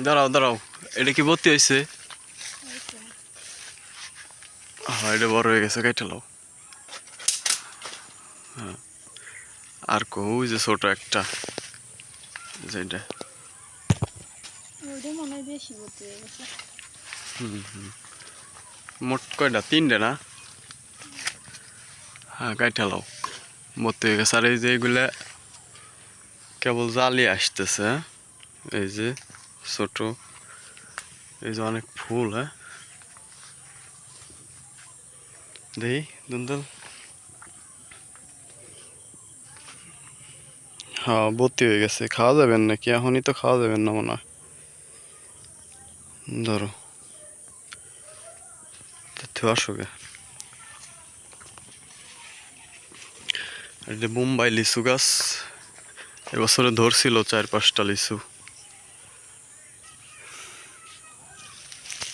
দাঁড়াও দাঁড়াও, এটা কি ভর্তি হয়েছে? হ্যাঁ, এটা বড় হয়ে গেছে, কেটে লাও। হ্যাঁ, আর ওই যে ছোট একটা, যেটা মনে হয় বেশি ভর্তি হয়ে গেছে। মোট কয়টা? তিনটে না? হ্যাঁ, কেটে লাও, ভর্তি হয়ে গেছে। আর এই যে এগুলা কেবল জালি আসতেছে, হ্যাঁ? এই যে ছোট, এই যে অনেক ফুল। হ্যাঁ, দেখি দুন্দল। হ্যাঁ, ভর্তি হয়ে গেছে। খাওয়া যাবেন নাকি? এখনই তো খাওয়া যাবেন না মনে হয়। ধরো, আসবে। এটা মুম্বাই লিচু গাছ, এবছরে ধরছিল 4-5টা লিচু।